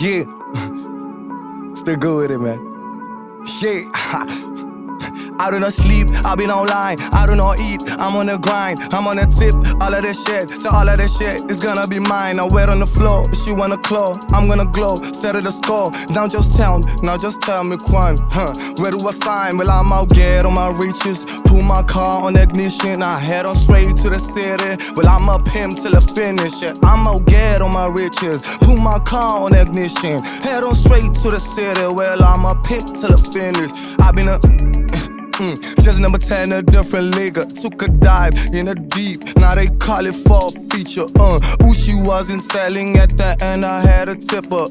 Yeah, still good with it, man. Yeah, I do not sleep, I've been online, I do not eat, I'm on the grind, I'm on the tip, all of this shit, so all of this shit is gonna be mine. I wet on the floor, she wanna claw, I'm gonna glow, settle the score, now just tell me, Quan, where do I sign? Well, I'm out, get on my reaches, pull my car on ignition, I head on straight to the city, well, I'm a pimp till the finish, yeah. I'm out, get on my riches, pull my car on ignition, head on straight to the city, well, I'm a pimp till the finish. I've been a just number 10, a different league. Took a dive in the deep, now they call it for a feature. Ooh, she wasn't selling at the end, I had a tipper.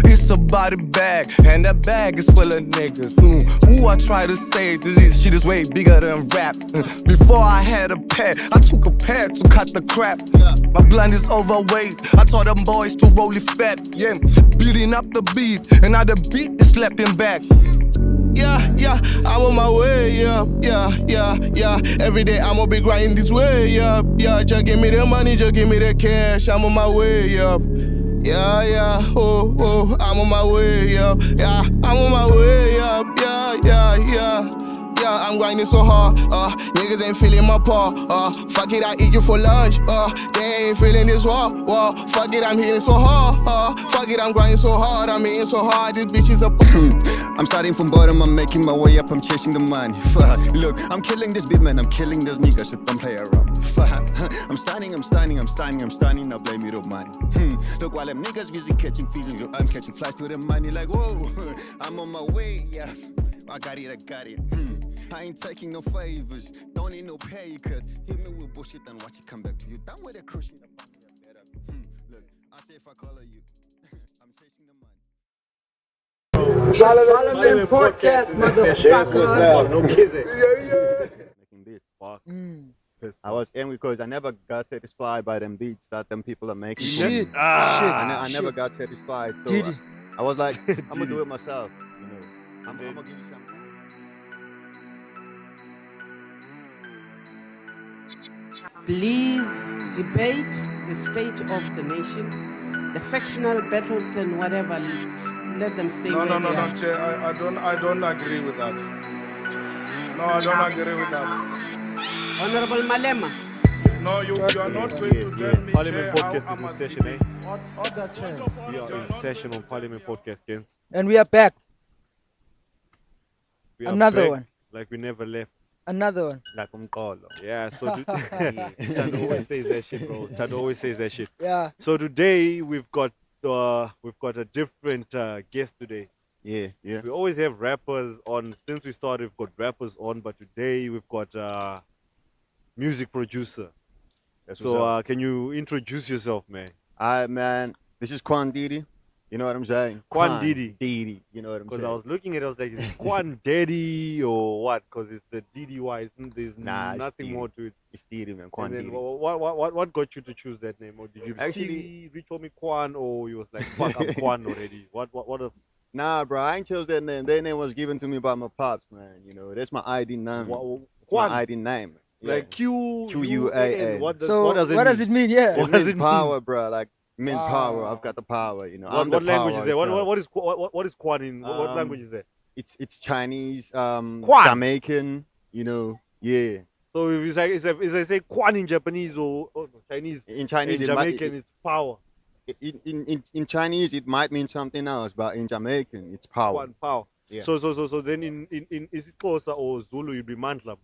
It's a body bag, and that bag is full of niggas. Ooh, I try to say this shit is way bigger than rap. Before I had a pet, I took a pet to cut the crap. My blunt is overweight, I told them boys to roll it fat. Yeah, beating up the beat, and now the beat is slapping back. Yeah, I'm on my way, yeah. Every day I'm gonna be grinding this way, yeah. Just give me the money, just give me the cash. I'm on my way, yeah. Oh, I'm on my way, yeah. I'm on my way, yeah. I'm grinding so hard, niggas ain't feeling my paw, fuck it, I eat you for lunch, they ain't feeling this raw, fuck it, I'm hitting so hard, fuck it, I'm grinding so hard, I'm hitting so hard, this bitch is a I'm starting from bottom, I'm making my way up, I'm chasing the money, fuck, look, I'm killing this beat, man, I'm killing this nigga, so don't play around, fuck, I'm stunning, now blame me the money, look, while them niggas busy catching feelings, I'm catching flies to the money, like, whoa, I'm on my way, yeah, I got it, I ain't taking no favors, don't need no pay cut. Hit me with bullshit and watch it come back to you. Done with the crushing the look, I say if I color you, I'm chasing the money. Parliament podcast, motherfucker. No kissing. Making beats. Fuck. I was angry because I never got satisfied by them beats that them people are making. Shit. I never got satisfied. So Did it? I was like, I'm gonna do it myself. You know, I'm gonna give you some. Please debate the state of the nation, the factional battles and whatever. Let them stay. No, Chair, I don't agree with that. No, I don't agree with that. Honorable Malema. No, you are not going to tell me, Parliament Chair, podcast how I is in must session, debate. Order, Chair. We are in session on Parliament podcast, Gens. And we are back. We are Another back one. Like we never left. Another one. Like Umqolo. Yeah, so Chad always says that shit, bro. Chad always says that shit. Yeah. So today we've got a different guest today. Yeah. We always have rappers on. Since we started, we've got rappers on, but today we've got music producer. So can you introduce yourself, man? Man, this is QuanDdy. You know what I'm saying? QuanDdy. Diddy. You know what I'm saying? Because I was looking at it, I was like, is it QuanDaddy or what? Because it's the DDY. There's nothing more to it. It's Diddy, man. And then QuanDdy. what got you to choose that name? Or did you see Rich told me Quan, or you was like, fuck, I'm Quan already? What Nah, bro, I ain't chose that name. That name was given to me by my pops, man. You know, that's my ID name. It's my ID name. Yeah. Like QUAA. What does it mean? Yeah. What It does means it mean? power, bro. Like, means Wow. power. I've got the power, you know. What language is that? What is Quan in? What language is that? It's Chinese, Quan. Jamaican, you know. Yeah. So if you say if I say Quan in Japanese or Chinese, In Chinese, in Jamaican it's power. in Chinese it might mean something else, but in Jamaican it's power. Quan, power. Yeah. So then in is it Xhosa or Zulu you'd be Mandlam?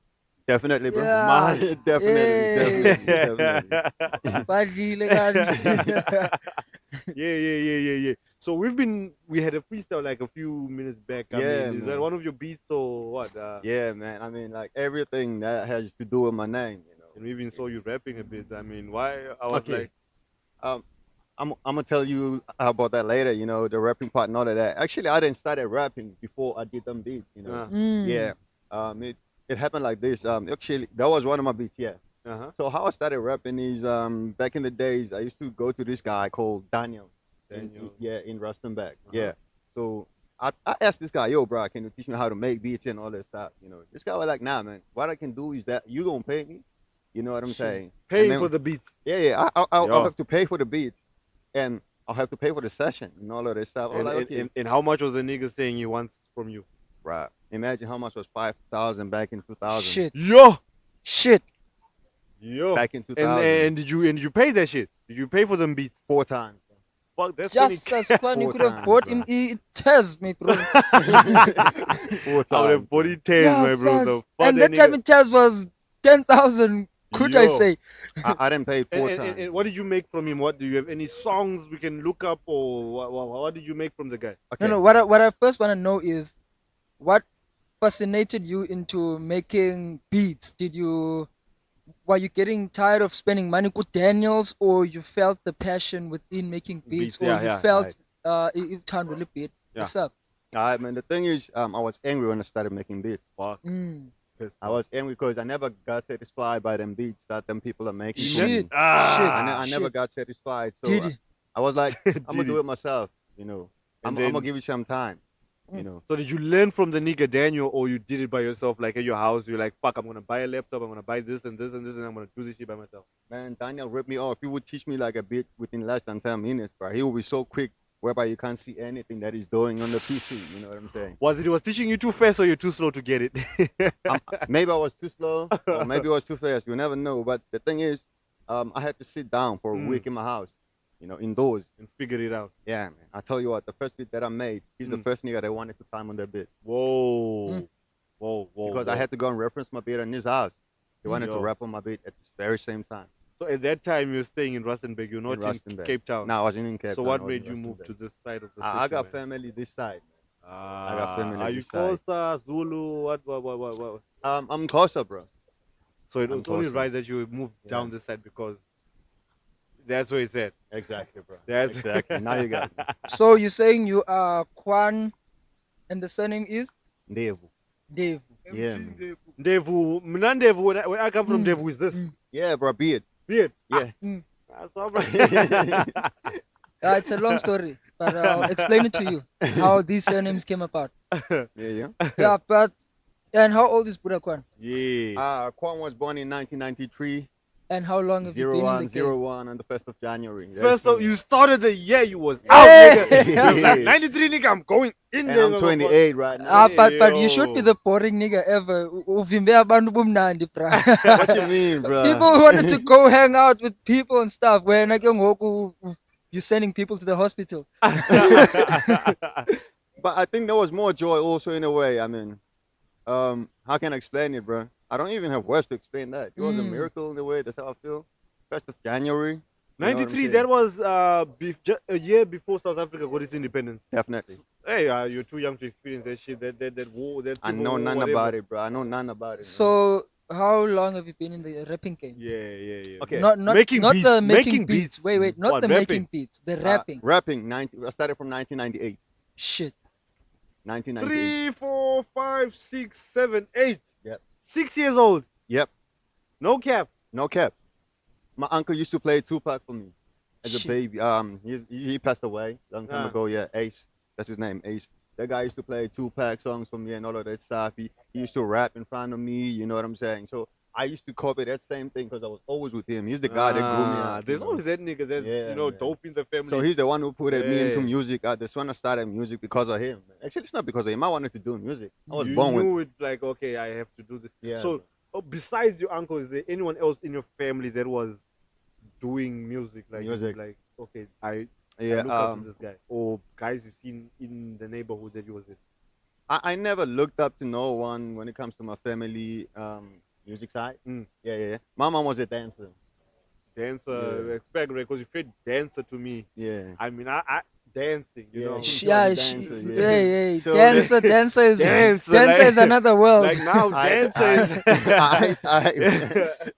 Definitely, bro. Yeah. Definitely. Yeah. So we had a freestyle like a few minutes back. I Yeah, mean, is man. that one of your beats or what? Yeah, man. I mean, like everything that has to do with my name, you know. And we even saw you rapping a bit. I mean, why? I was like, I'm gonna tell you about that later, you know, the rapping part and all of that. Actually, I didn't start rapping before I did them beats, you know. Yeah. It happened like this. Actually, that was one of my beats, yeah. So how I started rapping is back in the days, I used to go to this guy called Daniel. Daniel. In Rustenburg. Yeah. So I asked this guy, yo, bro, can you teach me how to make beats and all that stuff? You know, this guy was like, nah, man. What I can do is that you gonna pay me. You know what I'm saying? Paying for the beat. Yeah. I'll Yo. have to pay for the beat, and I'll have to pay for the session and all of that stuff. I was like, okay, And how much was the nigga saying he wants from you? right. Imagine how much was 5,000 back in 2000. Shit. Yo. Back in 2000. And did you pay that shit? Did you pay for them beats? 4 times. Fuck, that's Just 20. as fun, you 4 could have times, bought bro. him. It tears me, bro. 4 I would times. have body tears, Yeah, my bro. sus. The fuck And that nigga- time it tears was 10,000. Could I Yo. say? I didn't pay 4 And, times. and what did you make from him? What do you have any songs we can look up, or what did you make from the guy? Okay. No. What I first want to know is what fascinated you into making beats. Were you getting tired of spending money with Daniels, or you felt the passion within making beats, Beats, or yeah, you yeah, felt it turned really bit? Yeah. What's up? Alright, man. The thing is, I was angry when I started making beats. Fuck. Pissed I off. was angry because I never got satisfied by them beats that them people are making. for Shit. me. Ah, I never shit. got satisfied. So Did he? I was like, I'm gonna Did do he? it myself. You know, I'm And then- gonna give you some time. You know, So did you learn from the nigga Daniel, or you did it by yourself, like at your house? You're like, fuck, I'm gonna buy a laptop, I'm gonna buy this and this and this, and I'm gonna do this shit by myself. man, Daniel ripped me off. He would teach me like a beat within less than 10 minutes, bro. He would be so quick, whereby you can't see anything that he's doing on the PC. You know what I'm saying? He was teaching you too fast, or you're too slow to get it? Maybe I was too slow, or maybe I was too fast. You never know. But the thing is, I had to sit down for a week in my house, you know, indoors. And figure it out. Yeah, man. I tell you what, the first beat that I made, he's the Mm. first nigga that wanted to climb on that beat. Whoa. Whoa. Because I had to go and reference my beat in his house. He wanted to Yo. rap on my beat at the very same time. So at that time you were staying in Rustenburg, you're not in Rustenburg. Cape Town. No, I wasn't in Cape So Town. what I was made in you move Rustenburg. to this side of the city? I got man? family this side. I got family Are you this side. Xhosa, Zulu? What? I'm Xhosa, bro. So it I'm was only Xhosa. right that you moved down this side because that's what he said. Exactly, bro. That's Exactly. Now you got it. So you're saying you are Quan, and the surname is Ndevu. Dave. Yeah, man. Ndevu, Ndevu, when I come from Ndevu, is this? Yeah, bro, beard. Beard. Yeah. That's all right. It's a long story, but I'll explain it to you how these surnames came about. Yeah. Yeah, but and how old is Buddha Quan? Yeah. Quan was born in 1993. And how long have you been in the game? 01 on the 1st of January. First of you started the year you was Hey! out, nigga. Like, 93 nigga, I'm going in And there. I'm 28 right now. But you should be Yo. the boring nigga ever. Uvimbe abantu bumnandi, bra. What you mean, bro? People who wanted to go hang out with people and stuff. When you're sending people to the hospital. But I think there was more joy also in a way. I mean, how can I explain it, bro? I don't even have words to explain that. It was a miracle in a way. That's how I feel. 1st of January. You know what I'm 93, saying? that was a year before South Africa got its independence. Definitely. Hey, you're too young to experience that shit, that war, that I civil know war, none whatever. about it, bro. I know none about it. man. So how long have you been in the rapping game? Yeah. Okay. Not Making not beats, the making making beats. beats. Wait, not What, the rapping? making beats. The rapping. Rapping. I started from 1998. Shit. 1998. 3, 4, 5, 6, 7, 8. Yep. 6 years old. Yep. No cap. No cap. My uncle used to play Tupac for me as a Shit. baby. He passed away a long time Ah. ago. Yeah, Ace. That's his name, Ace. That guy used to play Tupac songs for me and all of that stuff. He used to rap in front of me. You know what I'm saying? So I used to copy that same thing because I was always with him. He's the guy that grew me up. There's you know? always that nigga that's, Yeah, man. dope in the family. So he's the one who put me into Yeah. music. That's when I started music because of him. Actually, it's not because of him. I wanted to do music. I was you born with. knew it, like, okay, I have to do this. Yeah, So, besides your uncle, is there anyone else in your family that was doing music? Music. Like, okay, I Yeah. look up to this guy. Or guys you seen in the neighborhood that you was in. I never looked up to no one when it comes to my family music side. Mm. Yeah. My mom was a dancer. Dancer, Yeah. expect, because you said dancer to me. Yeah. I mean, I dancing, you Yeah, know. she- Yeah, was a she, dancer, yeah. hey, So- dancer is Dancer, dancer like- is another world. Like now, dancer is.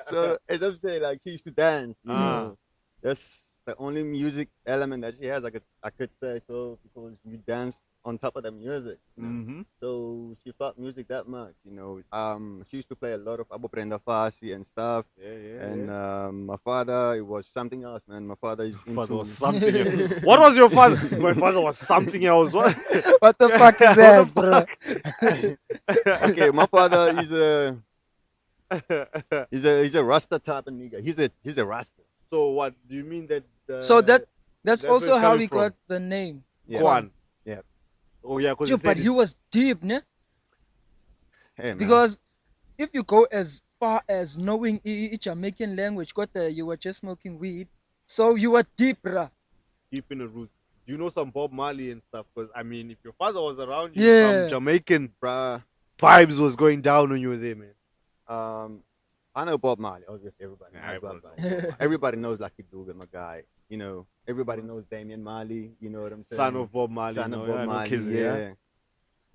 So as I'm saying, like she used to dance. You know? the only music element that she has. I could say so because we dance on top of the music. You know? Mm-hmm. So she felt music that much, you know. She used to play a lot of Abu Prenda Fasi and stuff. And my father, it was something else, man. My father is into. Father was something else. What was your father? My father was something else. What? What the fuck is that, bro? Okay, my father is he's a Rasta type of nigga. He's a Rasta. So what do you mean that? So that's that's also where it's how coming we from. got the name. Yeah. Quan. Yeah. Oh yeah, because Yo, but he was deep, ne? Hey, man. Because if you go as far as knowing Jamaican language, you were just smoking weed, so you were deep, bruh. deep in the roots. Do you know some Bob Marley and stuff? Because I mean, if your father was around you, Yeah. some Jamaican Bruh, vibes was going down when you were there, man. I know Bob Marley. Obviously, everybody knows Yeah, Bob everybody Marley. Everybody knows Lucky Dube, my guy. You know, everybody knows Damian Marley. You know what I'm saying? Son of Bob Marley. Son of no, Bob yeah, no Marley. kids, Yeah.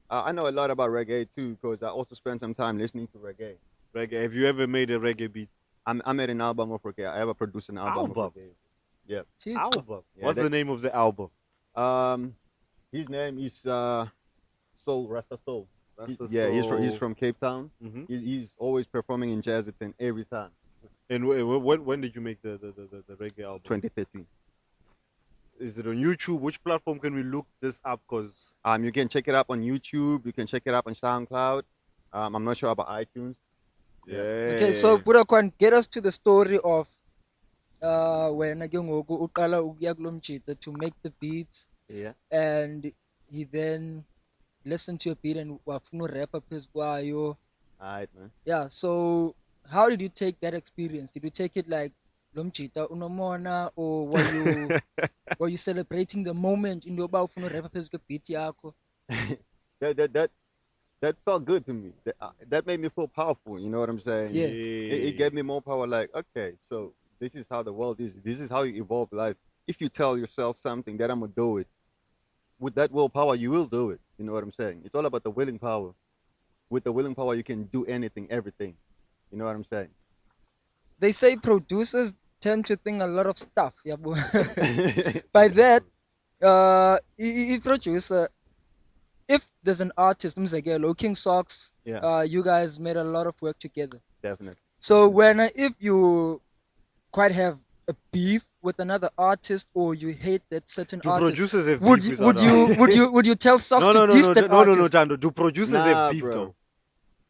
I know a lot about reggae too, because I also spent some time listening to reggae. Reggae. Have you ever made a reggae beat? I made an album of reggae. I ever produced an album Album? of reggae. Yeah. See? Album. Yeah, What's that- the name of the album? His name is Soul Rasta Soul. Rasta He's Soul. from Cape Town. Mhm. He's always performing in Jazziton every time. And when did you make the reggae album? 2013. Is it on YouTube? Which platform can we look this up? Cause You can check it up on YouTube. You can check it up on SoundCloud. I'm not sure about iTunes. yeah. Okay, so Quan, get us to the story of when uqala ukuya kulo mjito to make the beats, Yeah. and he then listened to a beat and wafuna rap phezu kwayo. Alright, man. Yeah, so how did you take that experience? Did you take it like lo mjita unomona, or were you celebrating the moment in yoba ufuna rap phezu beat yakho? That felt good to me. That made me feel powerful. You know what I'm saying? Yeah. It gave me more power. Like, okay, so this is how the world is. This is how you evolve life. If you tell yourself something that I'm gonna do it, with that willpower, you will do it. You know what I'm saying? It's all about the willing power. With the willing power, you can do anything, everything. You know what I'm saying? They say producers tend to think a lot of stuff. Yeah, by that, producer, if there's an artist, Mzegelo, KingSox, Yeah. you guys made a lot of work together. Definitely. So if you quite have a beef with another artist, or you hate that certain Do artist, producers have would beef you with would other you artists? would you tell Sox No, to diss that no, artist? Tando. Do producers Nah, have beef bro. though?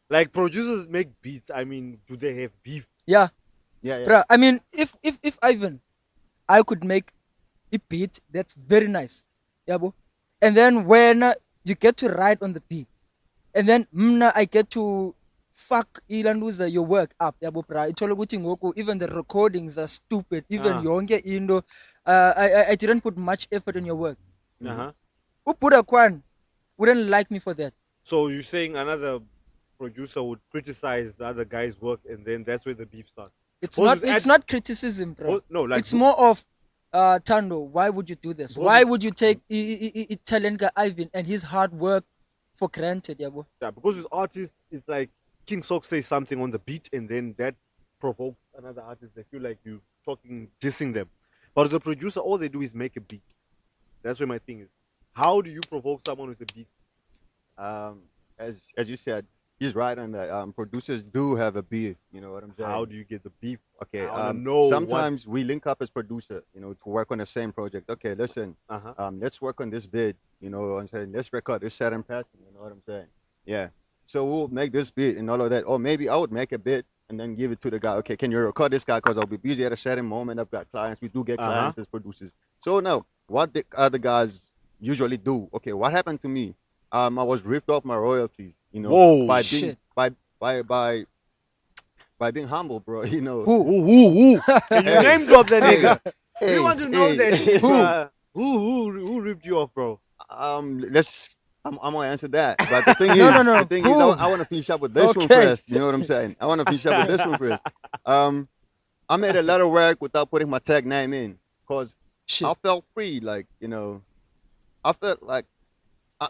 Like producers make beats. I mean, do they have beef? Yeah, Yeah. bruh. I mean, if Ivan, I could make a beat that's very nice, yeah, bo. And then when you get to write on the beat, and then I get to fuck ilanduza your work up, yeah, bo, bruh. Ithola ukuthi ngoku even the recordings are stupid. Even yonke into, I didn't put much effort in your work. Uh-huh. Ubuda Quan wouldn't like me for that. So you're saying another producer would criticize the other guy's work, and then that's where the beef starts. It's Moses, not. It's not criticism, bro. No, like It's more of Tando. Why would you do this? Why would you take Italian guy Ivan and his hard work for granted, yeah, bo? Yeah, because with artists, it's like KingSox says something on the beat, and then that provokes another artist. They feel like you dissing them. But as a producer, all they do is make a beat. That's where my thing is. How do you provoke someone with a beat? As you said, he's right on that. Producers do have a beef. You know what I'm saying? How do you get the beef? Okay. I wanna know sometimes we link up as producer, you know, to work on the same project. Okay, listen, let's work on this bid. You know what I'm saying? Let's record this set and pattern. You know what I'm saying? Yeah. So we'll make this beat and all of that. Or maybe I would make a bit and then give it to the guy. Okay, can you record this guy? Because I'll be busy at a certain moment. I've got clients. We do get clients as producers. So now, what the other guys usually do? Okay, what happened to me? I was ripped off my royalties. You know, Whoa, by shit. being by being humble, bro. You know. Who? Can you name drop that nigga? Hey, We want to know hey, that. who? Who ripped you off, bro? I'm gonna answer that. But the thing is, No. the thing is, I want to finish up with this one Okay. first. You know what I'm saying? I want to finish up with this one first. I made a lot of work without putting my tag name in, cause Shit. I felt free. Like, you know, I felt like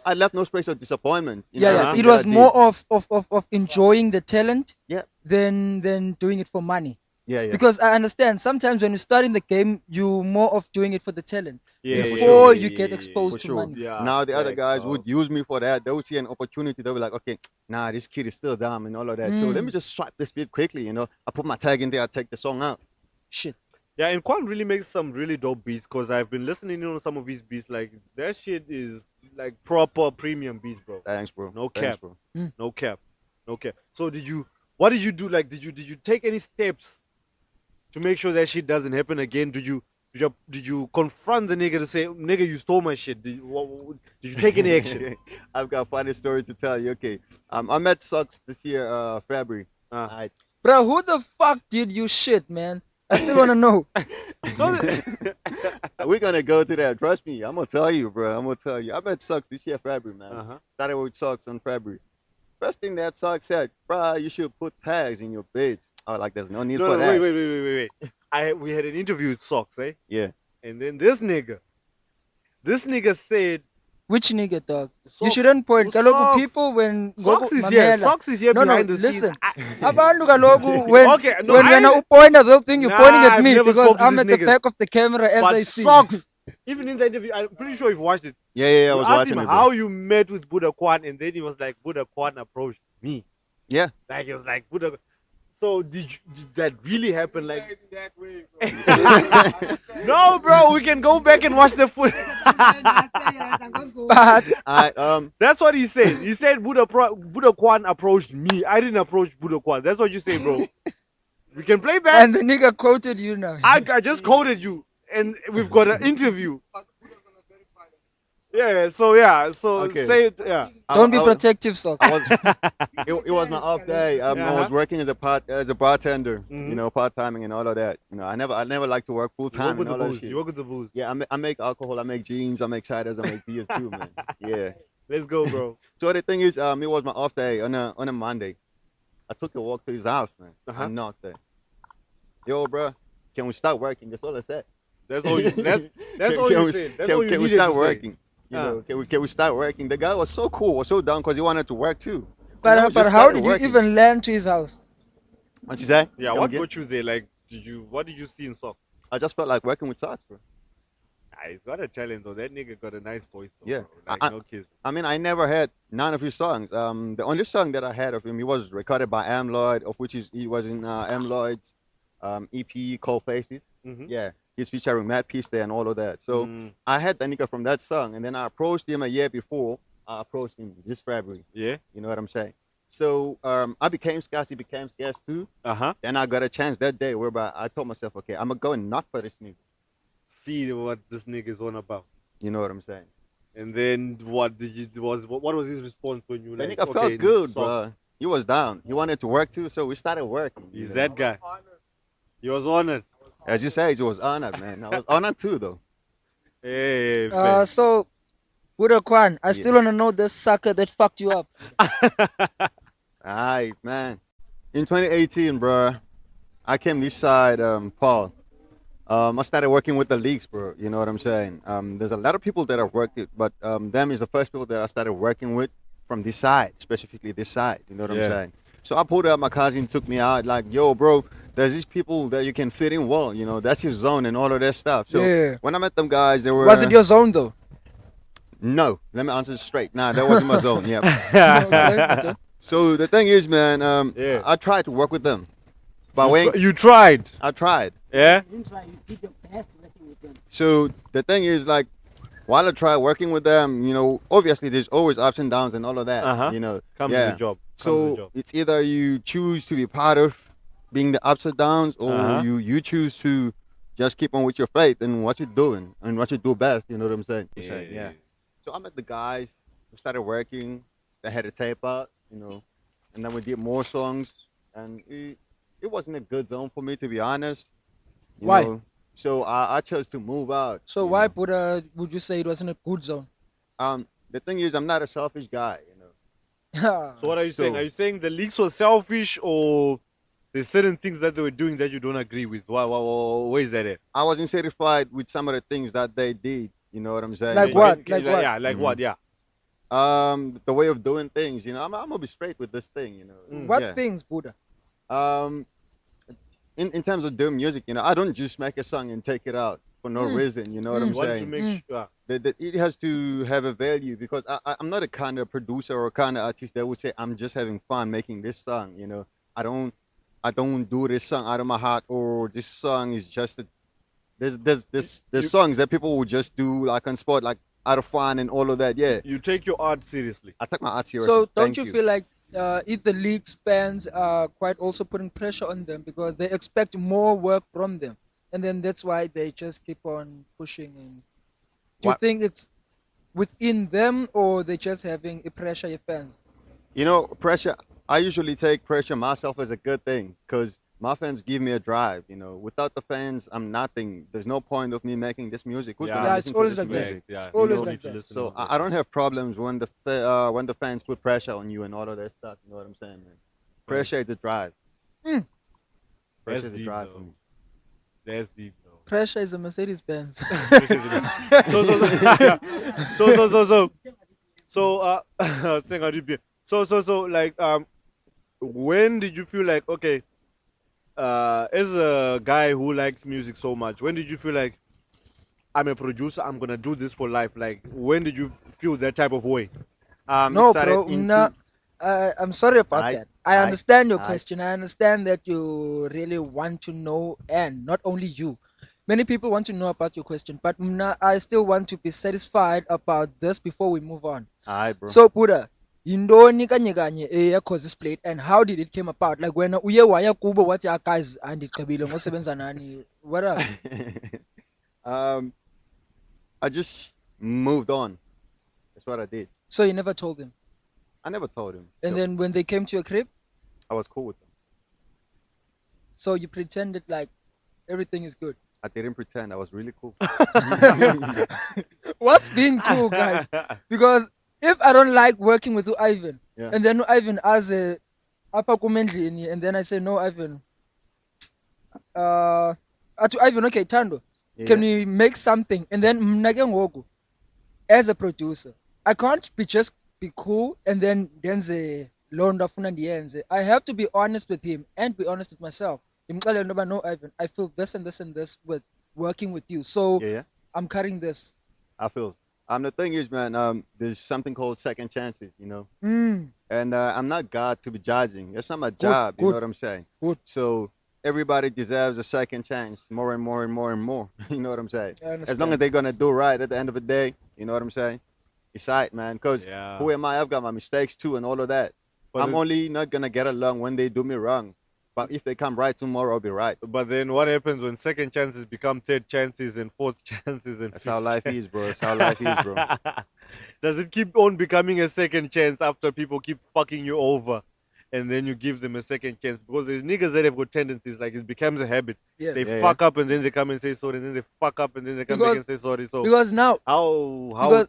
I left no space of disappointment. You know, Yeah. everything It that I was did. more of enjoying the talent Yeah. than doing it for money. Yeah, yeah. Because I understand sometimes when you start in the game, you more of doing it for the talent Yeah, before yeah, you yeah, get yeah, exposed For to sure. money. Yeah, Now the other facts, guys dog. would use me for that. They would see an opportunity. They'll be like, okay, nah, this kid is still dumb and all of that. So let me just swipe this beat quickly. I put my tag in there. I take the song out. Shit. Yeah, and Quan really makes some really dope beats because I've been listening on some of his beats. Like that shit is like proper premium beats, bro. Thanks, bro. No Thanks, cap, bro. no cap, no cap. So what did you do? Like, did you take any steps to make sure that shit doesn't happen again? Did you confront the nigga to say, nigga, you stole my shit? Did you take any action? I've got a funny story to tell you. Okay, I met Sucks this year, February. Uh. Bro, who the fuck did you shit, man? I still wanna know. We're gonna go to that. Trust me. I'm gonna tell you, bro. I'm gonna tell you. I met Sucks this year, February, man. Uh-huh. Started with Sucks on February. First thing that Sucks said, bro, you should put tags in your beats. I was like, there's no need No, for no, that. wait. We had an interview with Socks, eh? Yeah. And then this nigga said, Which nigga, dog? You Socks- shouldn't point. Kaloku Socks- people when Socks is here. mamela. Socks is here No, behind the listen. scenes. Abantu kaloku when Okay, no, when I- you point at they'll think you're Nah, pointing at I've me never because spoke to I'm these at the niggas. back of the camera as But they see. Socks, even in the interview, I'm pretty sure you've watched it. Yeah, I You was asked watching him it. how Bro. you met with Buddha Quan, and then he was like, Buddha Quan approached me. Yeah. Like, it was like, Buddha. So, did that really happen? Like, no, bro, we can go back and watch the footage. But That's what he said. He said Buddha Quan approached me. I didn't approach Buddha Quan. That's what you say, bro. We can play back. and the nigga quoted you now. I just quoted you, and we've got an interview. Yeah. So Okay. say it. Yeah. Don't be I was- protective, Socks. I was, it was my off day. I was working as a bartender, part timing and all of that. I never like to work full You work time with and the all that booze. shit. You work with the booze. Yeah, I make alcohol, I make jeans, I make ciders, I make beers too, man. Yeah. Let's go, bro. So the thing is, it was my off day on a Monday. I took a walk to his house, man. Uh-huh. I knocked there. Yo, bro, can we start working? That's all I said. That's all you. That's all Can you we- said. That's all you Can we needed start to say. working? Can we start working? The guy was so cool, was so down because he wanted to work too. But We but just how started did you working. even land to his house? What you say? Yeah. Come What again? got you there? Like, what did you see in Sock? I just felt like working with socks, bro. He's got a talent though. That nigga got a nice voice. Though, Yeah. bro. Like, I- no kids. I mean, I never had none of his songs. The only song that I had of him, he was recorded by Am Lloyd, of which he was in Am Lloyd's EP Cold Faces. Mhm. Yeah, he's featuring Matt Peace there and all of that. So I had the nigga from that song, and then I approached him a year before. I approached him this February. Yeah. You know what I'm saying? So I became scarce. He became scarce too. Uh-huh. Then I got a chance that day whereby I told myself, okay, I'm gonna go and knock for this nigga. See what this nigga is on about. You know what I'm saying? And then what was his response when you The like? nigga felt good, bro. He was down. He wanted to work too, so we started working. He's you know? that guy. He was honored. As you say, he was honored, man. I was honored too, though. Hey, fair. So, Buddha Quan, I Yeah. still wanna know this sucker that fucked you up. Alright, man. In 2018, bro, I came this side, Paul. I started working with the leagues, bro. You know what I'm saying? There's a lot of people that I've worked with, but them is the first people that I started working with from this side, specifically this side. You know what Yeah. I'm saying? So I pulled up, my cousin took me out, like, yo, bro, there's these people that you can fit in well, you know, that's your zone and all of that stuff. So Yeah. when I met them guys, they were. Was it your zone though? No, let me answer straight. Nah, that wasn't my zone. Yeah. Okay. So the thing is, man, Yeah. I tried to work with them. But when You tried. I tried. Yeah. So the thing is, like, while I tried working with them, you know, obviously there's always ups and downs and all of that. Uh-huh. You know, Comes yeah. with the job. So it's either you choose to be part of being the ups and downs, or Uh-huh. you choose to just keep on with your faith and what you're doing and what you do best. You know what I'm saying? Yeah. So I met the guys. We started working. They had a tape out, you know, and then we did more songs. And it wasn't a good zone for me, to be honest. You Why? know? So I chose to move out. So you why, know. Buddha, would you say it wasn't a good zone? The thing is, I'm not a selfish guy, you know. So what are you saying? So- Are you saying the leaks were selfish, or there's certain things that they were doing that you don't agree with? Where is that at? I wasn't satisfied with some of the things that they did. You know what I'm saying? Like what? Like what? Yeah, like what? Yeah. The way of doing things. You know, I'm gonna be straight with this thing. You know. What Yeah. things, Buddha? in terms of doing music, I don't just make a song and take it out for no reason. You know what I'm You want to saying? make sure. That it has to have a value because I'm not a kind of producer or kind of artist that would say I'm just having fun making this song. I don't do this song out of my heart or this song is just there's songs that people will just do like on spot like out of fun and all of that. Yeah, You take your art seriously. I take my art seriously. So don't Thank you feel like if the league's fans are quite also putting pressure on them because they expect more work from them, and then that's why they just keep on pushing? And do you What- think it's within them or they just having a pressure your fans? Pressure. I usually take pressure myself as a good thing because my fans give me a drive. Without the fans, I'm nothing. There's no point of me making this music. Who's gonna Yeah, listen it's to always this like that. music? Yeah, always you don't like need to that. listen So to I don't have problems when the fans put pressure on you and all of that stuff. You know what I'm saying, man? Pressure is a drive. Mm. Pressure That's is a deep, drive though. for me. That's deep, though. Pressure is a Mercedes Benz. Saying how deep you- like when did you feel like okay, as a guy who likes music so much, when did you feel like I'm a producer, I'm gonna do this for life? Like when did you feel that type of way? No, It started bro. into- I'm sorry about Aight, that. I aight, understand your aight. question. I understand that you really want to know, and not only you. Many people want to know about your question, but I still want to be satisfied about this before we move on. Alright, bro. So, Buddha, yindoni kanye kanye eyakhoza split, and how did it came about? Like when uye waya kubo wathi guys andigqibile ngosebenza nani? What up? I just moved on. That's what I did. So you never told them, I never told him. and So then when they came to your crib, I was cool with them. so you pretended like everything is good. I didn't pretend. I was really cool. What's being cool, guys? Because if I don't like working with Ivan, Yeah. and then Ivan has a upper commentary, and then I say no, Ivan. To Ivan, okay, Tando, can Yeah. we make something? And then mna ke ngoku, as a producer, I can't be cool and then the londa funa ndiyenze. I have to be honest with him and be honest with myself. Ndimxelele into yoba, no, Ivan, I feel this and this and this with working with you. So Yeah. I'm cutting this. I feel. The thing is, man, there's something called second chances, Mm. and I'm not God to be judging. That's not my job. You good. know what I'm saying? Good. So everybody deserves a second chance, more and more and more and more. You know what I'm saying? I As long understand. as they're gonna do right at the end of the day, you know what I'm saying? It's right, man. Cause Yeah. who am I? I've got my mistakes too and all of that. But I'm it- only not gonna get along when they do me wrong. But if they come right tomorrow, I'll be right. But then what happens when second chances become third chances and fourth chances and That's fifth how life chances? is, bro. That's how life is, bro. Does it keep on becoming a second chance after people keep fucking you over and then you give them a second chance? Because there's niggas that have got tendencies, like it becomes a habit. Yeah. They Yeah, fuck up and then they come and say sorry, and then they fuck up and then they come back and say sorry. So Because now, how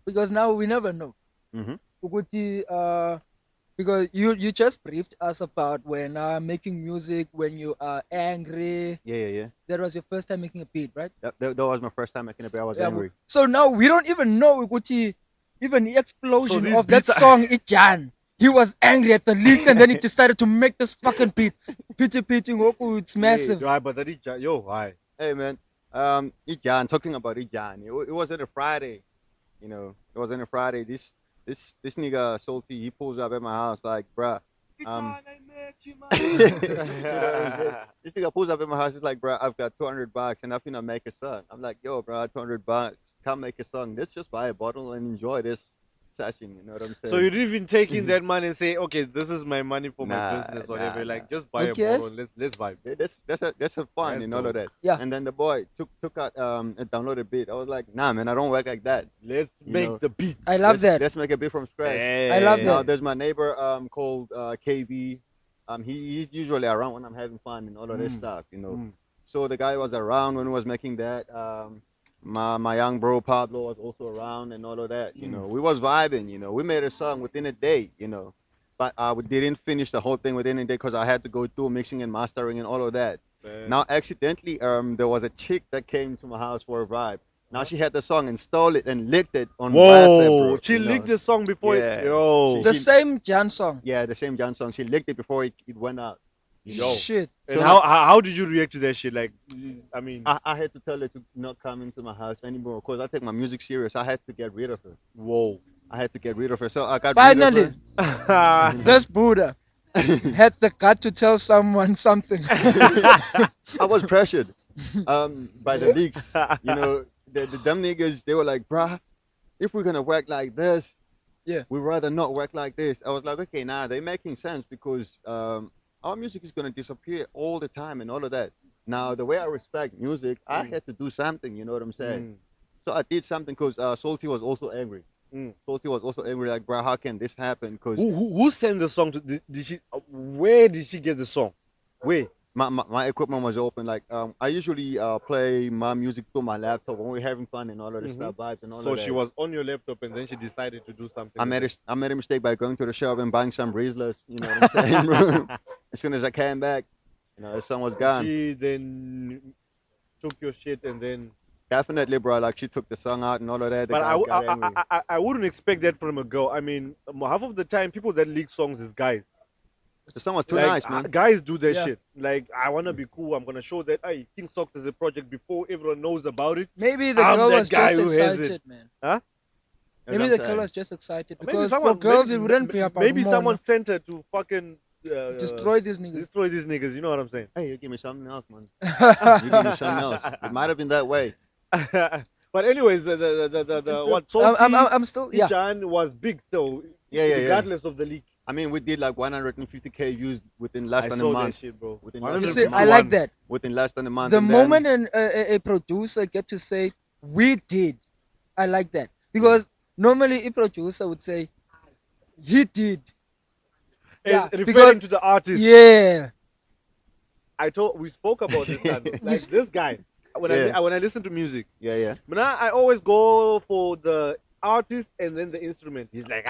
because now we never know. Mhm. Ukuthi, because you just briefed us about when making music when you are angry. Yeah. That was your first time making a beat, right? That was my first time making a beat. I was Yeah, angry. So now we don't even know ukuthi, even the explosion these of that beats are- song, Idyan. He was angry at the leaks and then he decided to make this fucking beat. Pity, ngoku, it's massive. Yeah, but that is why? Hey, man. Idyan, talking about Idyan. It was on a Friday. It was on a Friday. This nigga salty. He pulls up at my house like, bruh. You know what I'm saying? This nigga pulls up at my house. He's like, bruh, I've got $200 and I finna make a song. I'm like, yo, bro, $200. Come make a song. Let's just buy a bottle and enjoy this session. You know what I'm saying? So you didn't even take in that money and say, okay, this is my money for my Nah, business, whatever. nah, Like just buy Okay. a bottle and let's vibe. Yeah, that's a fun That's and all of that. Yeah. And then the boy took out a downloaded beat. I was like, nah, man, I don't work like that. Let's You make know. the beat. I love let's, that. Let's make a beat from scratch. I love Now that. there's my neighbor called KB. He's usually around when I'm having fun and all of this stuff. So the guy was around when we was making that. My young bro Pablo was also around and all of that. We was vibing. We made a song within a day. But we didn't finish the whole thing within a day because I had to go through mixing and mastering and all of that. Now accidentally, there was a chick that came to my house for a vibe. Now she had the song, installed it and licked it on WhatsApp, Whoa, bro. she licked the song before Yeah. it. Yo. The same Jan song. Yeah, the same Jan song. She licked it before it went out. Yo. Shit. And So how did you react to that shit? Like, I mean, I had to tell her to not come into my house anymore because I take my music serious. I had to get rid of her. whoa. I had to get rid of her. So I got Finally, rid of her. this Buddha had the gut to tell someone something. I was pressured by the leaks. You know, the dumb niggas, they were like, bruh, if we're going to work like this, Yeah. we'd rather not work like this. I was like, okay, nah, they're making sense because our music is going to disappear all the time and all of that. Now, the way I respect music, I had to do something, you know what I'm saying? So I did something because Salty was also angry. Salty was also angry, like, bro, how can this happen? Because Who sent the song to? Did she? Where did she get the song? Where? my equipment was open. Like, I usually play my music through my laptop when we're having fun and all of the stuff, vibes and all So of that. she was on your laptop, and then she decided to do something. I made a mistake by going to the shop and buying some Rieslas. You know what I'm saying, bro? As soon as I came back, you know, the song was gone. She then took your shit, and then. Definitely, bro. Like, she took the song out and all of that. The But guys got angry. I wouldn't expect that from a girl. I mean, half of the time, people that leak songs is guys. The song was too Like, nice, man. Guys do that Yeah. shit. Like, I wanna be cool. I'm gonna show that KingSox is a project before everyone knows about it. Maybe the I'm girl that was guy just who has it. excited, man. Huh? That's Maybe what the I'm girl saying. was just excited Maybe because someone, for girls maybe, it wouldn't be about maybe more, someone no? sent her to fucking Destroy these niggas. destroy these niggas. You know what I'm saying? Hey, you give me something else, man. You give me something else. It might have been that way. But anyways, the what Salty I'm still Idyani was big still. Yeah. Regardless of the leak. I mean, we did like 150K views within less I than a saw that month. shit, bro. Within You less see, than a I month. like that. Within less than a month. The and then- moment a producer get to say we did, I like that because normally a producer would say he did. Yeah, Referring because- to the artist. Yeah. We spoke about this guy. Like this guy. When I listen to music, Yeah. but now I always go for the artist and then the instrument. He's like,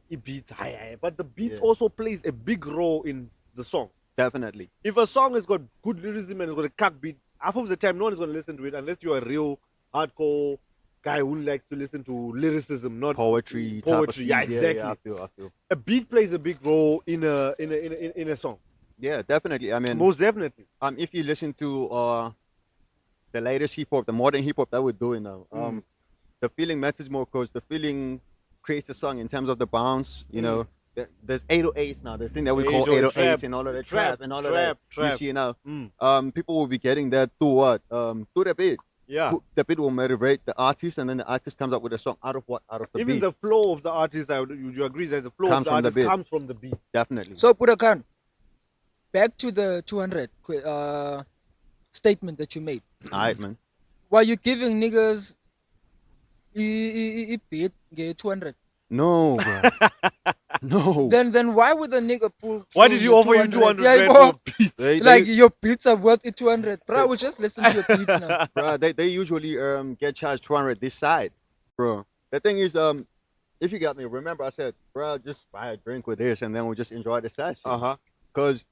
it beats high. But the beats also plays a big role in the song. Definitely. If a song has got good lyricism and it's got a cuck beat, half of the time no one is going to listen to it unless you're a real hardcore guy who likes to listen to lyricism, not Poetry. Type of Yeah, things. exactly. I feel. A beat plays a big role in a song. Yeah, definitely. I mean, Most definitely. if you listen to the latest hip hop, the modern hip hop that we're doing now, the feeling matters more because the feeling creates the song in terms of the bounce. You know, there's 808s now. There's thing that we call 808s trap, and all of that trap, and all of trap, that. You trap. see now, Mm. people will be getting that through what? Through the beat. Yeah. The beat will motivate the artist, and then the artist comes up with a song out of what? Out of the Even beat. the flow of the artist, you agree that the flow Comes of the from the artist beat. comes from the beat. Definitely. So Purakan, back to the 200 statement that you made. All right, man. Were you giving niggas a beat get 200? No, bro. No. Then why would the nigga pull? Why did you your offer you 200 Yeah, rand bro, for a beat? like your beats are worth 200, bro. We just listen to your beats now. Bro, they usually get charged 200 this side, bro. The thing is, if you got me, remember I said, bro, just buy a drink with this, and then we'll just enjoy the session. Uh-huh. Cause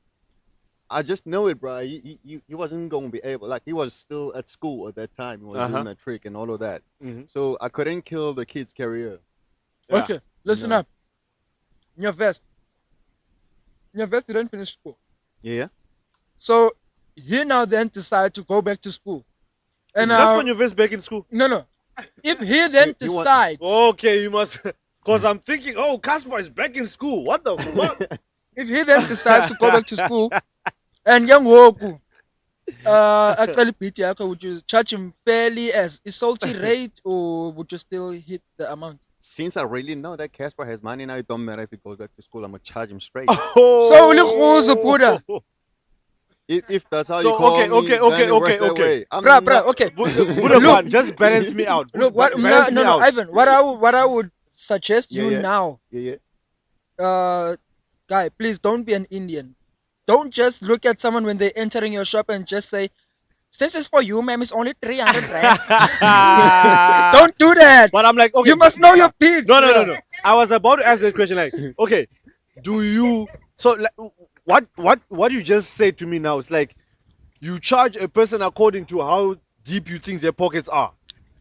I just know it, bro. He wasn't gonna be able, like he was still at school at that time. He was doing matric and all of that. Mhm. So I couldn't kill the kid's career. Yeah. Okay, listen No. up. Your vest didn't finish school, Yeah. so he now then decide to go back to school. And Is just when you're back in school? no. If he then You want- decides, Okay, you must. Because I'm thinking, oh, Casper is back in school. What the fuck? if he then decides to go back to school, and young Woku, actually beat Yaka, would you charge him fairly as a salty rate, or would you still hit the amount? Since I really know that Casper has money now, it don't matter if he goes back to school. I'm gonna charge him straight. Oh. So, Likhuzo, Buddha. if that's how So, you call okay, me, okay, then okay, it works okay, that okay. way. I'm Bruh, not- okay. Buddha, man, just balance me out. Look, what? Balance me No, out. Ivan. What I would suggest Yeah, you yeah. now, Yeah. guy, please don't be an Indian. Don't just look at someone when they're entering your shop and just say, "This is for you, ma'am. It's only 300 rand." Don't do that. But I'm like, okay. You must know your beats. No. bruh. I was about to ask this question. Like, okay, do you? So, like, what you just said to me now? It's like you charge a person according to how deep you think their pockets are.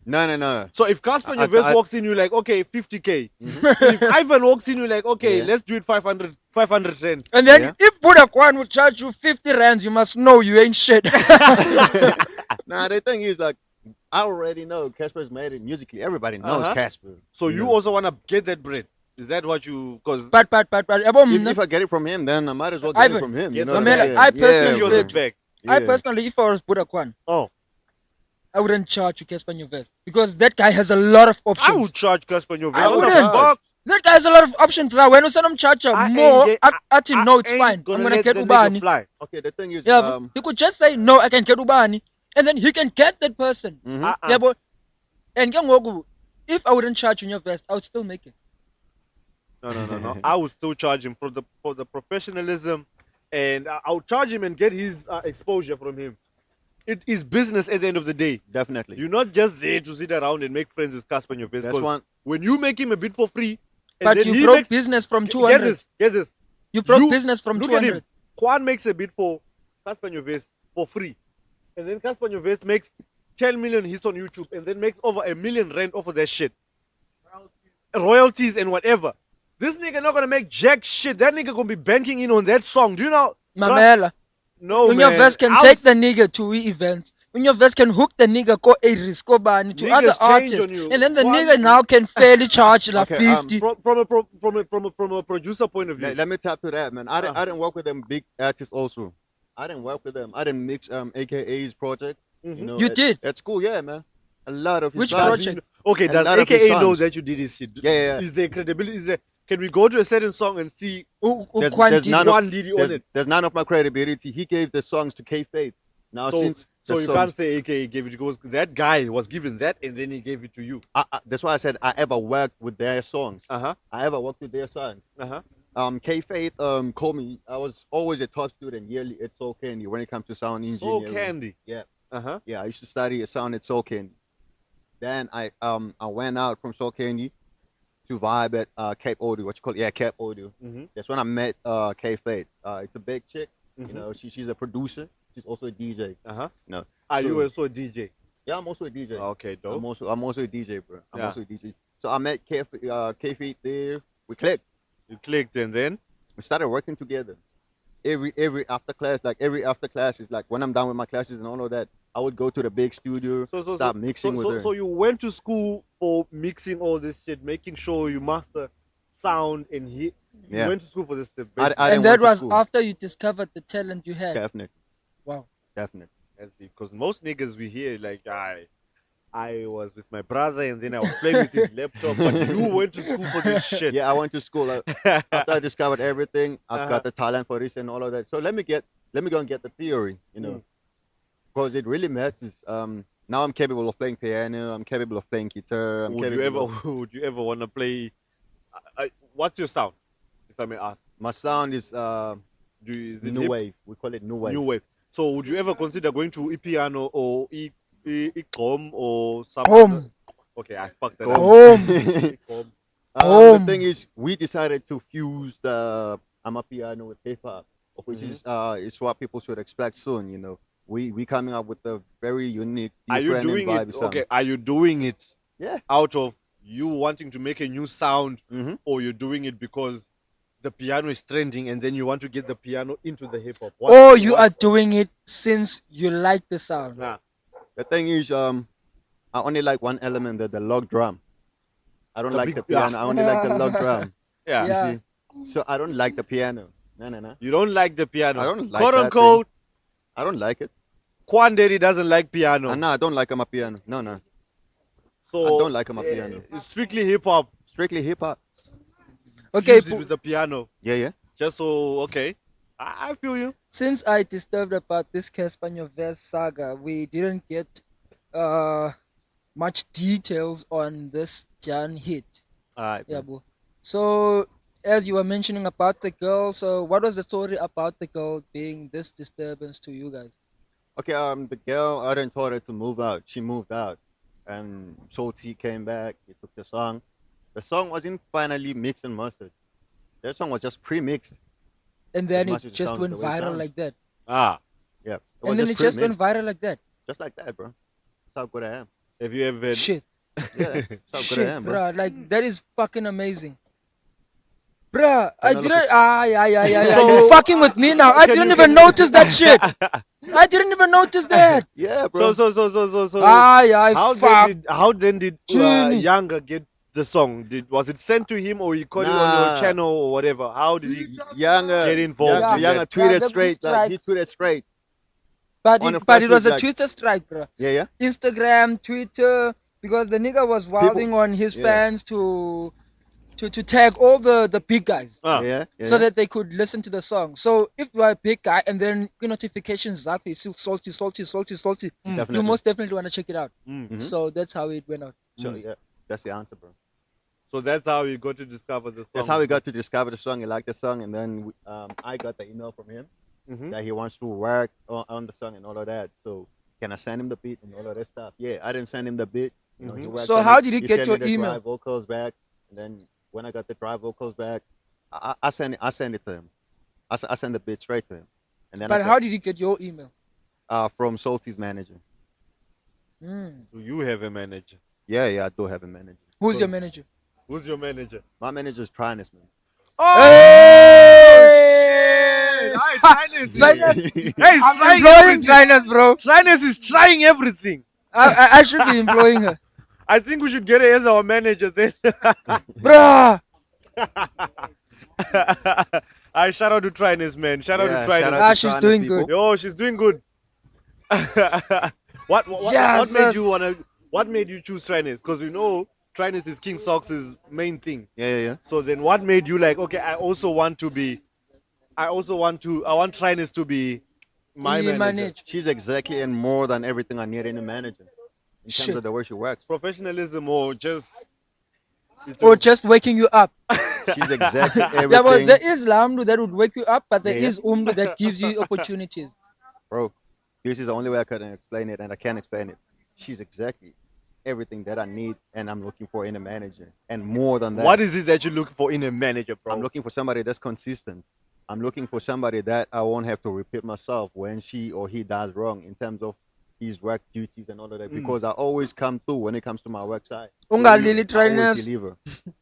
No. So if Casper I- Nyovest I- walks in, you're like, okay, 50K. If Ivan walks in, you're like, okay, Yeah. let's do it 500 rand. And then Yeah. if Buddha Quan would charge you 50 rands, you must know you ain't shit. Nah, the thing is, like, I already know Casper's made it musically. Everybody knows Uh-huh. Casper. So you know. also want to get that bread. Is that what you, because but. Yabo mna, If I get it from him, then I might as well get Ivan, it from him. get You know the what bag. I'm saying? I personally you're bro. the back. I Yeah. personally, if I was Buddha Quan, Oh, I wouldn't charge you Casper Nyovest because that guy has a lot of options. I would charge Casper Nyovest. I What the wouldn't. fuck? That guy has a lot of options. Bro. When you send him charge I ain't more, get- no, it's ain't fine. I'm gonna gonna let get the nigga Ubani. fly. Okay, the thing is, Yeah, but he could just say no. I can get Ubani, and then he can get that person. mhm. Yeah, but and ke ngoku, if I wouldn't charge you in your vest, I would still make it. No. I would still charge him for the professionalism, and I would charge him and get his exposure from him. It is business at the end of the day. Definitely. You're not just there to sit around and make friends with Casper Nyovest. That's Because one- when you make him a bit for free, and But then you he broke makes business from get 200. this. You broke business from look at 200. him. Quan makes a bit for Casper Nyovest for free, and then Casper Nyovest makes 10 million hits on YouTube, and then makes over R1 million off of that shit, royalties and whatever. This nigga not gonna make jack shit. That nigga gonna be banking in on that song. Do you know? Mamela. No, When man. your vest can I take was- the nigga to events. When your vest can hook the nigga go a risco bani to Niggas other change artists, on you. and then the One- nigga now can fairly charge like Okay, 50. from a producer point of view. Let me tap to that, man. I didn't work with them big artists also. I didn't work with them. I didn't mix AKA's project. You know, You did? at school, yeah, man. A lot of his Which songs. project? Okay, A does lot of his AKA know songs. that you did his shit? Yeah. Is there credibility? Is there? Can we go to a certain song and see There's QuanDdy. none of- QuanDdy on There's, it? there's none of my credibility. He gave the songs to K Faith. Now So, since so the you songs- can't say AKA gave it because that guy was given that and then he gave it to you. that's why I said I ever worked with their songs. Uh-huh. I ever worked with their songs. Uh-huh. K Faith called me. I was always a top student yearly at Soul Candy when it comes to sound So engineering. candy. Yeah. Uh-huh. Yeah, I used to study a sound at Soul Candy. Then I went out from Soul Candy to vibe at Cape Audio. What you call it? Yeah, Cape Audio. Mhm. That's when I met K Faith. It's a big chick. Mhm. You know, she's a producer. She's also a DJ. Uh-huh. No. Are So- you also a DJ? Yeah, I'm also a DJ. Okay, dope. I'm also a DJ, bro. I'm Yeah. also a DJ. So I met K Faith there. We clicked. You clicked and then? We started working together. Every after class is like when I'm done with my classes and all of that, I would go to the big studio, start mixing with her. So you went to school for mixing all this shit, making sure you master sound and hit. You Yeah. went to school for this. The I basic- didn't And that went to was school. after you discovered the talent you had. Definitely, Wow. definitely. Because most niggas we hear like I was with my brother and then I was playing with his laptop, but you went to school for this shit. Yeah, I went to school. After I discovered everything, I've Uh-huh. got the talent for this and all of that. So let me go and get the theory, you know, because it really matters. Now I'm capable of playing piano. I'm capable of playing guitar. I'm Would you capable ever of- would you ever want to play? What's your sound, if I may ask? My sound is Is it new hip? wave. We call it new wave. New wave. So would you ever consider going to Amapiano or Ikom or some? Boom. Okay, I fucked that Boom. Ikom. The Boom. thing is, we decided to fuse the Amapiano with hip hop, which Mm-hmm. is what people should expect soon. You know, we coming up with a very unique, Are you different doing and it? vibey sound. Okay, are you doing it Yeah. out of you wanting to make a new sound, Mhm. or you're doing it because the piano is trending and then you want to get the piano into the hip hop? Or you are doing it since you like the sound. Nah. The thing is, I only like one element, the log drum. I don't The like big- the piano. I only like the log drum. Yeah. You Yeah. see, so I don't like the piano. No. You don't like the piano. I don't like Quote that unquote. I don't like it. QuanDdy doesn't like piano. No, I don't like my piano. No. So I don't like Amapiano. It's strictly hip hop. Strictly hip hop. Okay, Fuse it with the piano. Yeah. Just so okay. I feel you. since I disturbed about this Casper Nyovest saga, we didn't get much details on this Jan hit. Alright. Yeah, bro. So as you were mentioning about the girl, so what was the story about the girl being this disturbance to you guys? Okay, the girl, I didn't told her to move out. She moved out. And Salty came back. He took the song. The song wasn't finally mixed and mastered. That song was just pre-mixed. And then much it as it just sounds, went the way it viral sounds. like that. Ah. Yeah. And then it just went viral like that. Just like that, bro. That's how good I am. Have you ever? Shit. Yeah, so good Shit, at him, bro. bruh. Like, that is fucking amazing. Bruh, I Then I look didn't. Yeah. So- You fucking with me now. I Can didn't you- even notice that shit. I didn't even notice that. Yeah, bro. So. Fuck. How then did Genie. Yanga get the song? Was it sent to him or he called it on Nah. your channel or whatever? How did he? Younger, Get involved Younger, in Younger that. tweeted Yeah, straight. that Like was he tweeted straight. But On a it was a like- Twitter strike, bruh. Yeah. Instagram, Twitter, because the nigga was wilding on his Yeah. fans to tag all the big guys. Ah. Yeah. So that they could listen to the song. So if you are a big guy and then notifications up, you see salty, you Definitely. most definitely want to check it out. Mm. So that's how it went out. So yeah, that's the answer, bro. So that's how you got to discover the song. That's how we got to discover the song. He liked the song, and then I got the email from him Mhm. that he wants to work on the song and all of that. So can I send him the beat and all of that stuff? Yeah, I didn't send him the beat. You know, he worked So on how it. did he get sent your me the email? dry vocals back, and then when I got the dry vocals back, I sent it to him. I sent the beat straight to him, and then But I how did you get your email? from Salty's manager. Mm. Do you have a manager? Yeah, I do have a manager. Who's your manager? Who's your manager? My manager's trying this, man. Hey! Shyness. Shyness. Hey, he's I'm trying employing everything. Shyness, bro. Shyness is trying everything. I should be employing her. I think we should get her as our manager then. Bruh. I shout out to Tryness, man. Shout out Yeah, to Tryness. shout out Ah, to she's Tryness doing people. good. Yo, she's doing good. What Yes, made yes. you wanna? What made you choose Tryness? Because we know Tryness is KingSox's main thing. Yeah. So then, what made you like? Okay, I want Tryness to be my He manager. manage. She's exactly and more than everything I need in a manager in terms Shit. of the way she works. Professionalism or just. Or just waking you up. She's exactly everything. Yeah, but there is Lamdu that would wake you up, but there Yeah. is Umdu that gives you opportunities. Bro, this is the only way I can explain it, and I can't explain it. She's exactly everything that I need and I'm looking for in a manager, and more than that. What is it that you're looking for in a manager, bro? I'm looking for somebody that's consistent. I'm looking for somebody that I won't have to repeat myself when she or he does wrong in terms of his work duties and all of that, because I always come through when it comes to my work side. Ungalili I always trainers. deliver.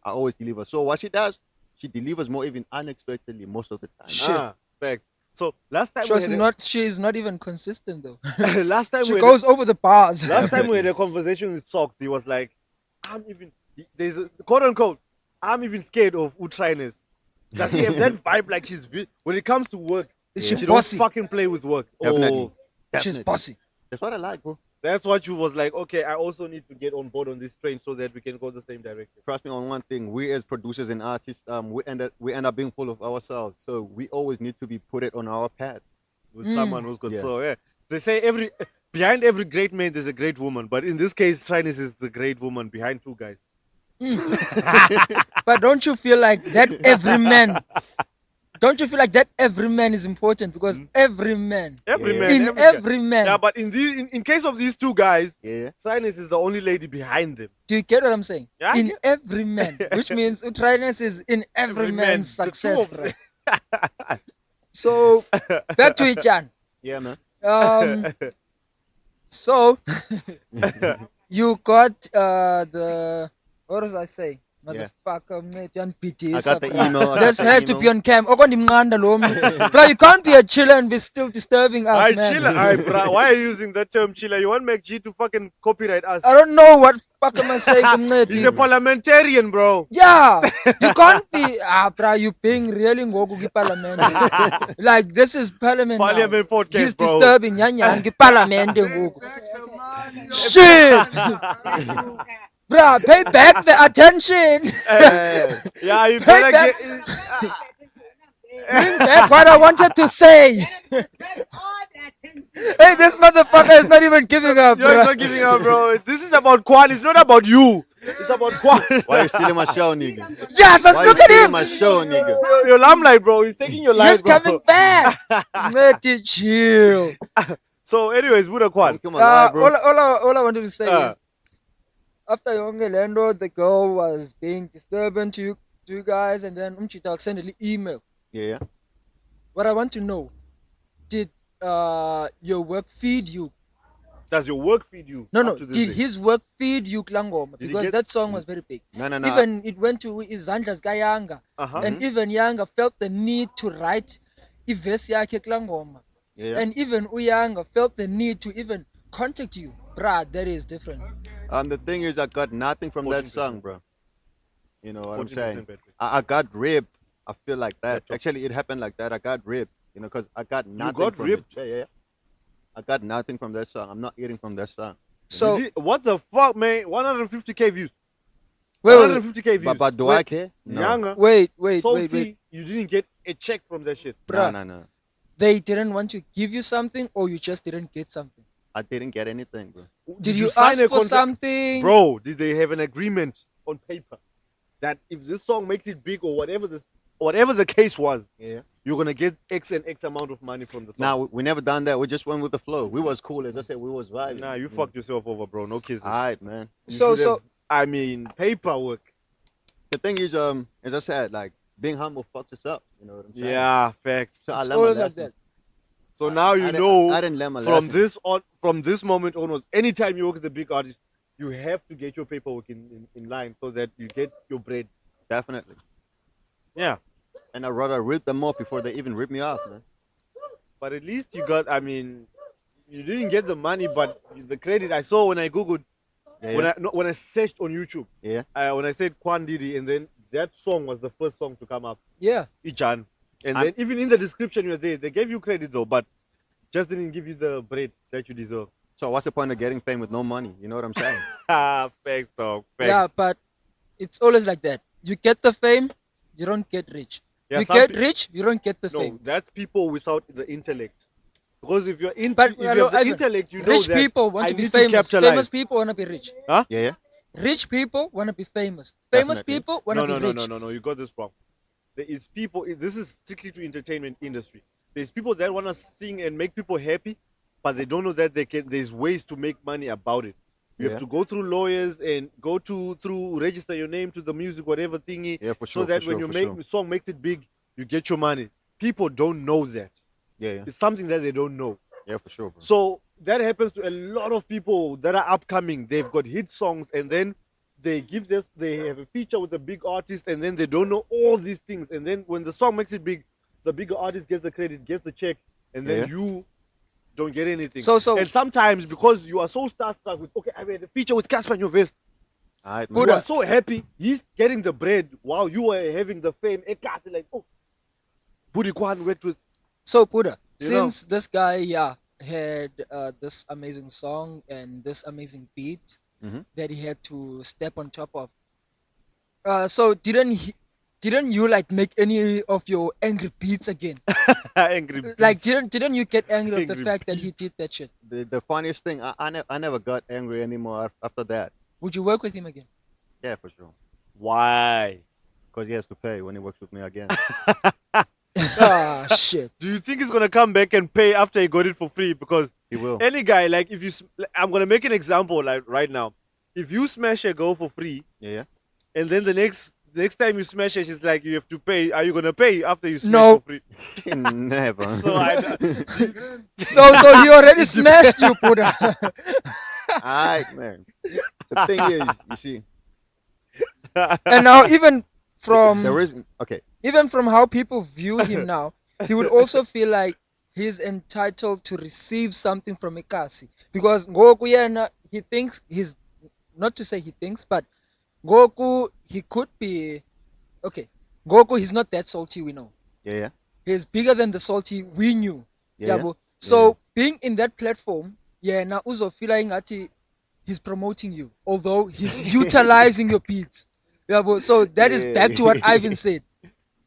I always deliver. So what she does, she delivers more even unexpectedly most of the time. Shit. Fact. So last time She is not even consistent though. last time She we goes over the bars. last time we had a conversation with Sox, he was like, there's a quote unquote, I'm even scared of Utryness. Does he have that vibe like when it comes to work, Is she she don't bossy? fucking play with work. Definitely. Oh, She's Definitely. bossy. That's what I like, bro. that's what you was like, okay, I also need to get on board on this train so that we can go the same direction. Trust me on one thing. We as producers and artists, we end up being full of ourselves. So we always need to be put it on our path. With someone who's good. Yeah. So yeah. They say behind every great man there's a great woman. But in this case, Tryness is the great woman behind two guys. But don't you feel like that every man? Don't you feel like that every man is important? Because every man, Every Yeah. man. in every guy. every man, Yeah, but in case of these two guys, Yeah. Tryness is the only lady behind them. do you get what I'm saying? Yeah, I In get- every man, which means Utryness is in every man's the two success. of bruh. them. So back to Idyan. Yeah, man. So you got the what does I say? Yeah. Motherfucker, mate, you I got the email. This has to be on cam. Bro, you can't be a chiller and be still disturbing us, I man. chiller. Why are you using that term chiller? You want MacG to fucking copyright us? I don't know what fuck am I saying, mate. He's a parliamentarian, bro. Yeah, you can't be bro, you being really ngoku parliament. Like this is parliament. now. Parliament podcast, He's bro. disturbing nyanya parliament ngoku. Shit. Bruh, pay back the attention. Yeah, you Pay better back- get. Bring back what I wanted to say. Hey, this motherfucker is not even giving up, You're bruh. not giving up, bro. This is about Quan. It's not about you. It's about Quan. Why you stealing my show, nigga? Yes, Why you look at stealing him. my show, nigga? Your limelight, bro. He's taking your life, He's bro. coming back. Let it chill. So, anyways, Buddha Quan. Come on, live, bro. All I wanted to say Uh. is, after Yanga Lando, the girl was being disturbing to you guys, and then Umchita sent an email. Yeah. What I want to know, did your work feed you? Does your work feed you? No, up no. to this Did day? his work feed you Klangoma? Did he Because get- that song was very big. No. Even it went to Izandla's guy Yanga. Uh-huh. And even Yanga felt the need to write Ives yakhe Klangoma. Yeah. And even Uyanga felt the need to even contact you. Bruh, that is different. The thing is, I got nothing from that 14%. song, bro. You know what I'm 14% saying? battery. I got ripped. I feel like that. Laptop. Actually, it happened like that. I got ripped. You know, because I got nothing. got from ripped? It. Yeah. I got nothing from that song. I'm not eating from that song. So What the fuck, man? 150k views. wait, 150k views. But do I care? No. Younger. wait. Salty, you didn't get a check from that shit. Bruh, No. they didn't want to give you something, or you just didn't get something. I didn't get anything, bro. Did you sign ask a for contract? something? Bro, did they have an agreement on paper that if this song makes it big or whatever the case was, Yeah. you're gonna get X and X amount of money from the song? Now we never done that. We just went with the flow. We was cool, as I said. We was vibing. Nah, you fucked yourself over, bro. No kidding. All right, man. You So- should have- I mean, paperwork. The thing is, as I said, like being humble fucks us up. You know what I'm saying? Yeah, facts. So I It's learned my always like lessons. that. So now you I know didn't learn my from lessons. from this moment onwards, anytime you work with a big artist, you have to get your paperwork in line so that you get your bread. Definitely. Yeah. And I'd rather rip them off before they even rip me off, man. But at least you got, I mean, you didn't get the money, but the credit I saw when I Googled, Yeah. when I searched on YouTube, Yeah. when I said QuanDdy, and then that song was the first song to come up, Yeah. Idyani. And I'm- then even in the description you were there, they gave you credit though, but just didn't give you the bread that you deserve. So what's the point of getting fame with no money? You know what I'm saying? Thanks, dog. Thanks. Yeah, but it's always like that. You get the fame, you don't get rich. Yeah, You some get pe- rich, you don't get the No, fame. that's people without the intellect. Because if you're in, But if you have the Ivan, intellect, you know rich that people want I to be need famous. capitalize. Famous people want to be rich. Yeah. Rich people want to be famous. Famous Definitely. people want to No, be no, rich. no. You got this wrong. There is people. This is strictly to entertainment industry. There's people that want to sing and make people happy, but they don't know that there's ways to make money about it. You have Yeah. to go through lawyers and go through register your name to the music whatever thingy. Yeah, for sure. So that for when sure, you for make sure. the song makes it big, you get your money. People don't know that. Yeah. It's something that they don't know. Yeah, for sure, bro. So that happens to a lot of people that are upcoming. They've got hit songs and then they have a feature with a big artist and then they don't know all these things. And then when the song makes it big, the bigger artist gets the credit, gets the check, and then Yeah. you don't get anything. So- and sometimes because you are so starstruck with, okay, I made a feature with Casper in your vest. All right, You man. Buddha. are so happy he's getting the bread while you are having the fame. Like, oh, Budi Quan went with. So Buddha, You know. since this guy had this amazing song and this amazing beat Mhm. that he had to step on top of, so didn't you like make any of your angry beats again? Angry Like Beats. didn't you get angry of the Angry fact that he did that shit? The funniest thing, I never got angry anymore after that. Would you work with him again? Yeah, for sure. Why? Because he has to pay when he works with me again. Ah shit. Do you think he's gonna come back and pay after he got it for free? Because He will. any guy, like if you, I'm gonna make an example like right now. If you smash a girl for free, Yeah. and then the next time you smash her, she's like, you have to pay. Are you gonna pay after you smash No. for free? Never. So So he already smashed you, Buddha. All right, man. The thing is, you see, And now even from there isn't. Okay. even from how people view him now, he would also feel like he's entitled to receive something from Ikasi. Because Goku yena, he thinks he's, not to say he thinks, but Goku, he could be, okay, Goku, he's not that salty, we know. Yeah. He's bigger than the salty we knew. Yeah. Yabo. So being in that platform, na uzofila ingati he's promoting you, although he's utilizing your beats. Yabo. So that is back to what Ivan said.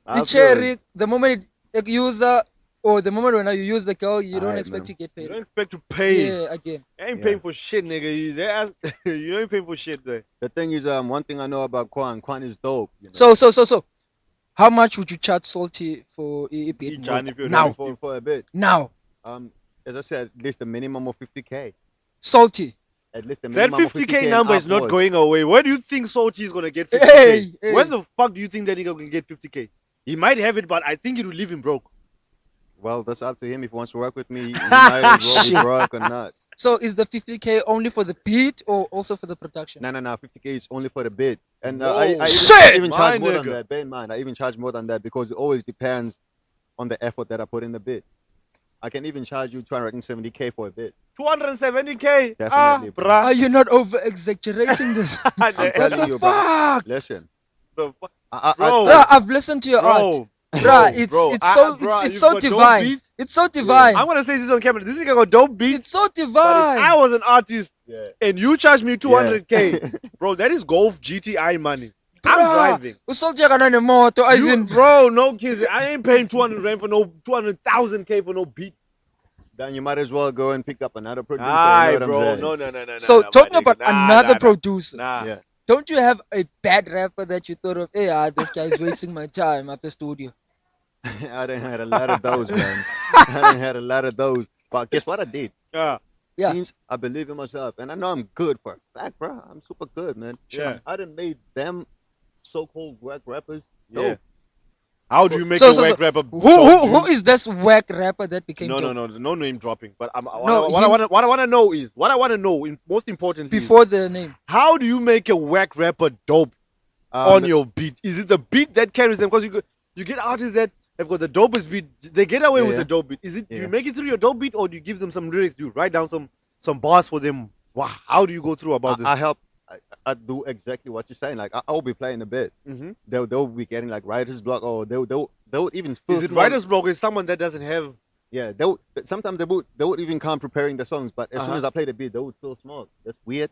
The cherry, the moment a user or the moment when you use the girl, you don't Aight, expect man. to get you paid. don't expect to pay. Yeah, again. You ain't Yeah. paying for shit, nigga. You ain't paying for shit there. The thing is, one thing I know about Quan is dope. You know? So, how much would you charge Salty for a beat? Idyani, if you're Now, ready for a bit. now, As I said, at least a minimum of 50K. Salty. At least a That minimum of 50K number is not upwards. going away. Where do you think Salty is gonna get 50K? Hey. Where the fuck do you think that nigga gonna get 50K? He might have it, but I think it will leave him broke. Well, that's up to him. If he wants to work with me, he might as well be Shit. broke or not. So is the 50K only for the beat or also for the production? No, 50K is only for the beat. And Whoa. I Shit! even charge My more than nigga. that. Bear in mind, I even charge more than that because it always depends on the effort that I put in the beat. I can even charge you 270K for a bit. 270K. Definitely, bro. bruh. Are you not over exaggerating this? I'm telling the you, bro. fuck? Listen, The fuck? Bro. Bruh, I've listened to your art. Bruh, it's so divine. It's so divine. I'm gonna say this on camera. This nigga got dope beats. It's so But if divine. I was an artist Yeah. and you charge me 200K, bro, that is Golf GTI money. I'm driving. Usolteka na nemoto, I You, mean, bro, no kids. I ain't paying 200 rand for no 200,000K for no beat. Then you might as well go and pick up another producer. You Aye, know what I'm bro. saying? No. So my talking nigga. about Nah, another producer, Nah. Yeah. don't you have a bad rapper that you thought of? Hey, this guy's wasting my time at the studio. I done had a lot of those, man. I done had a lot of those. But guess what I did? Yeah. Yeah. Since I believe in myself, and I know I'm good for a fact, bro. I'm super good, man. Yeah. I done made them so-called whack rappers. Yeah. dope. How do you make So- a so- whack so rapper? Who is this whack rapper that became No, dope? no name dropping. But No, what I want to know is, most importantly, is, Before the name. how do you make a whack rapper dope on your beat? Is it the beat that carries them? Because you get artists that have got the dopest beat, they get away with Yeah. the dope beat. Is it do Yeah. you make it through your dope beat or do you give them some lyrics? Do you write down some bars for them? Wow, how do you go through about this? I help. I do exactly what you're saying. Like I'll be playing a bit. Mm-hmm. They'll be getting like writer's block, or they'll even feel Is it small. writer's block? Is someone that doesn't have? Yeah, sometimes they would even come preparing the songs, but as soon as I play the beat, they would feel small. That's weird.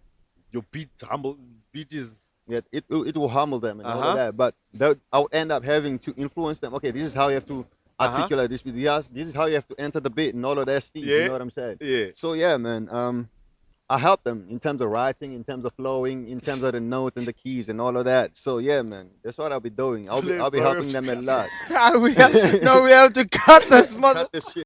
Your beat humble beat is Yeah, it will humble them and all Uh-huh. of that. But I'll end up having to influence them. Okay, this is how you have to articulate this beat. Yes, this is how you have to enter the beat and all of that stuff. Yeah. You know what I'm saying? yeah. So yeah, man. I help them in terms of writing, in terms of flowing, in terms of the notes and the keys and all of that. So yeah, man, that's what I'll be doing. I'll be helping them a lot. we have to cut this mother. Cut this shit.